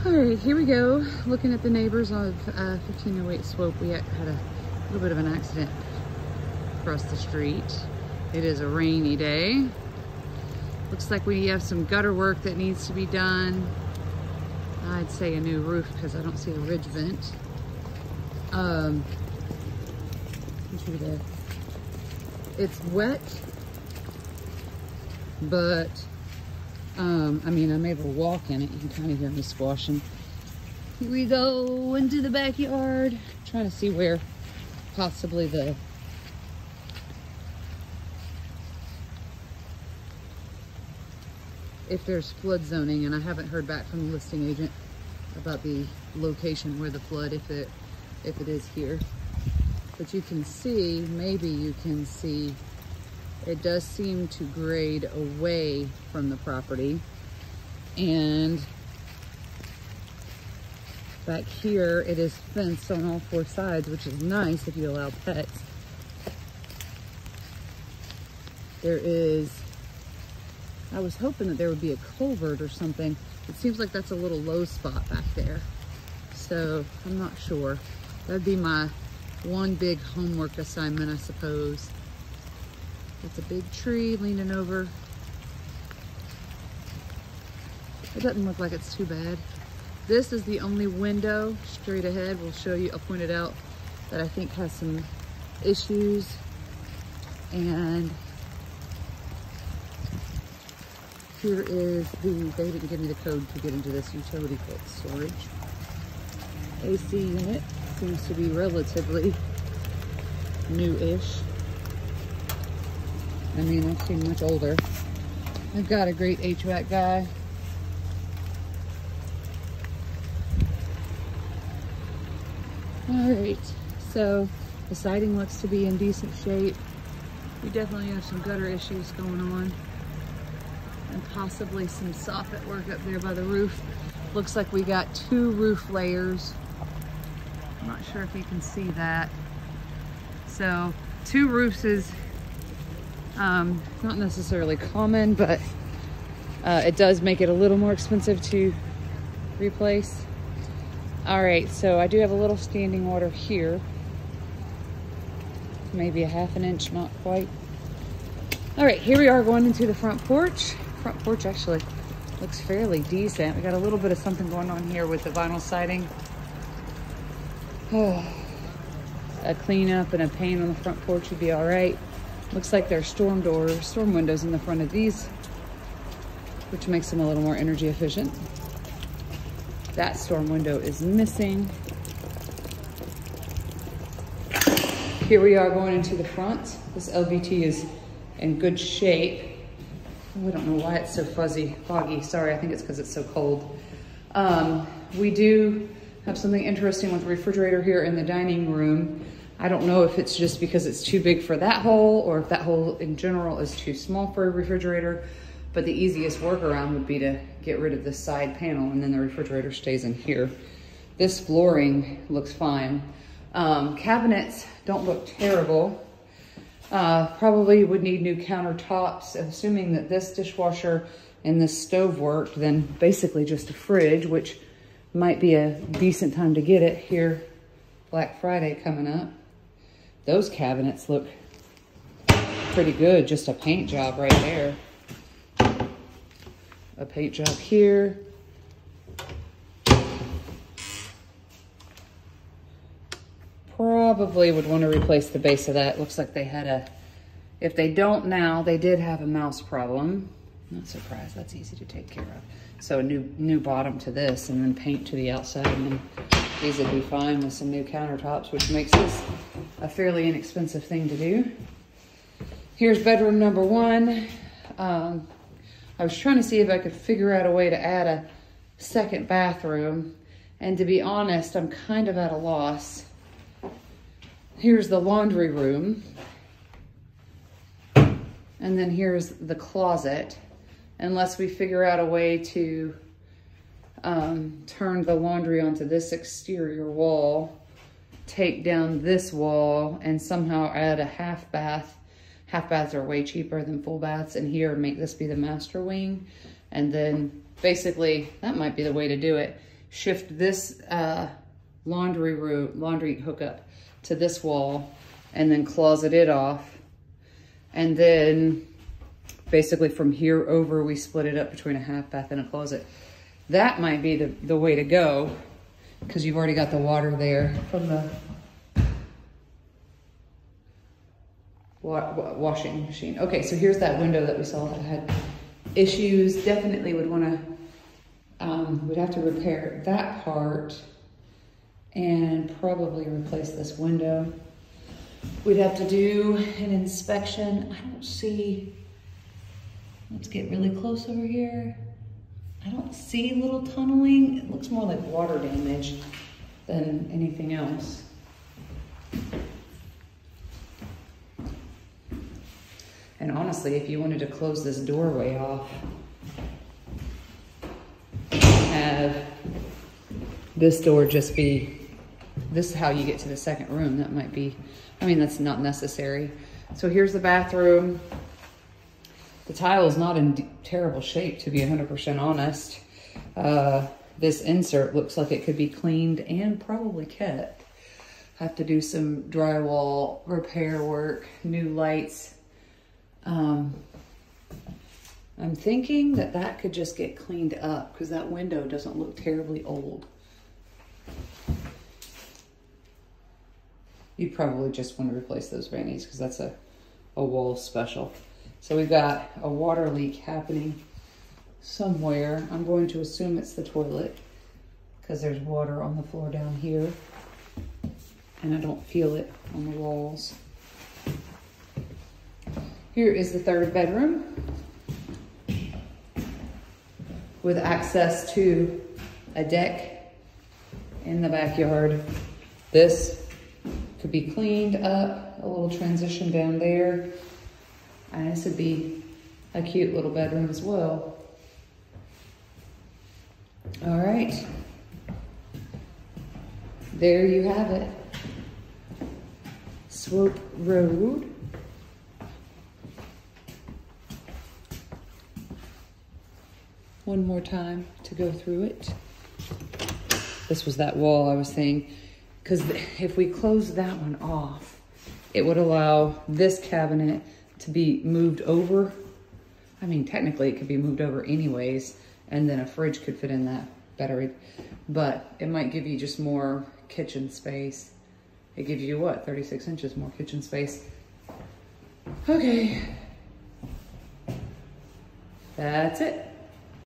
All right, here we go. Looking at the neighbors of 1508 Swope. We had a little bit of an accident across the street. It is a rainy day. Looks like we have some gutter work that needs to be done. I'd say a new roof because I don't see a ridge vent. It's wet, but I mean, I'm able to walk in it. You can kind of hear me squashing. Here we go into the backyard. Trying to see where possibly if there's flood zoning, and I haven't heard back from the listing agent about the location where the flood, if it is here. But you can see, maybe you can see, it does seem to grade away from the property. And back here, it is fenced on all four sides, which is nice if you allow pets. There is, I was hoping that there would be a culvert or something. It seems like that's a little low spot back there. So I'm not sure. That'd be my one big homework assignment, I suppose. It's a big tree leaning over. It doesn't look like it's too bad. This is the only window straight ahead. We'll show you, I'll point it out, that I think has some issues. And here is they didn't give me the code to get into this utility pole storage. AC unit seems to be relatively new-ish. I mean, I've seen much older. I've got a great HVAC guy. All right, so the siding looks to be in decent shape. We definitely have some gutter issues going on, and possibly some soffit work up there by the roof. Looks like we got 2 roof layers. I'm not sure if you can see that. So 2 roofs is not necessarily common, but it does make it a little more expensive to replace. All right, so I do have a little standing water here. Maybe a ½ an inch, not quite. All right, here we are going into the front porch. Front porch actually looks fairly decent. We got a little bit of something going on here with the vinyl siding. A cleanup and a paint on the front porch would be all right. Looks like there's storm windows in the front of these, which makes them a little more energy efficient. That storm window is missing. Here we are going into the front. This LVT is in good shape. We don't know why it's so foggy. Sorry, I think it's because it's so cold. We do have something interesting with the refrigerator here in the dining room. I don't know if it's just because it's too big for that hole or if that hole in general is too small for a refrigerator, but the easiest workaround would be to get rid of this side panel and then the refrigerator stays in here. This flooring looks fine. Cabinets don't look terrible. Probably would need new countertops. Assuming that this dishwasher and this stove worked, then basically just a fridge, which might be a decent time to get it here. Black Friday coming up. Those cabinets look pretty good. Just a paint job right there. A paint job here. Probably would want to replace the base of that. Looks like they had if they don't now, they did have a mouse problem. Not surprised, that's easy to take care of. So a new bottom to this and then paint to the outside, and then these would be fine with some new countertops, which makes this a fairly inexpensive thing to do. Here's bedroom number 1. I was trying to see if I could figure out a way to add a second bathroom, and to be honest, I'm kind of at a loss. Here's the laundry room, and then here's the closet. Unless we figure out a way to turn the laundry onto this exterior wall, take down this wall, and somehow add a half bath. Half baths are way cheaper than full baths in here. Make this be the master wing. And then basically that might be the way to do it. shift this laundry hookup to this wall and then closet it off. And then basically from here over, we split it up between a half bath and a closet. That might be the way to go, because you've already got the water there from the washing machine. Okay, so here's that window that we saw that had issues. Definitely would want to, we'd have to repair that part and probably replace this window. We'd have to do an inspection. I don't see, let's get really close over here. I don't see little tunneling. It looks more like water damage than anything else. And honestly, if you wanted to close this doorway off, have this door just be, this is how you get to the second room. That might be, I mean, that's not necessary. So here's the bathroom. The tile is not in terrible shape, to be 100% honest. This insert looks like it could be cleaned and probably kept. Have to do some drywall repair work, new lights. I'm thinking that could just get cleaned up because that window doesn't look terribly old. You probably just want to replace those vannies because that's a wall special. So we've got a water leak happening somewhere. I'm going to assume it's the toilet because there's water on the floor down here and I don't feel it on the walls. Here is the third bedroom with access to a deck in the backyard. This could be cleaned up, a little transition down there. And this would be a cute little bedroom as well. All right. There you have it. Swope Road. One more time to go through it. This was that wall I was saying, because if we close that one off, it would allow this cabinet to be moved over. I mean, technically it could be moved over anyways, and then a fridge could fit in that better, but it might give you just more kitchen space. It gives you what, 36 inches more kitchen space. Okay. That's it.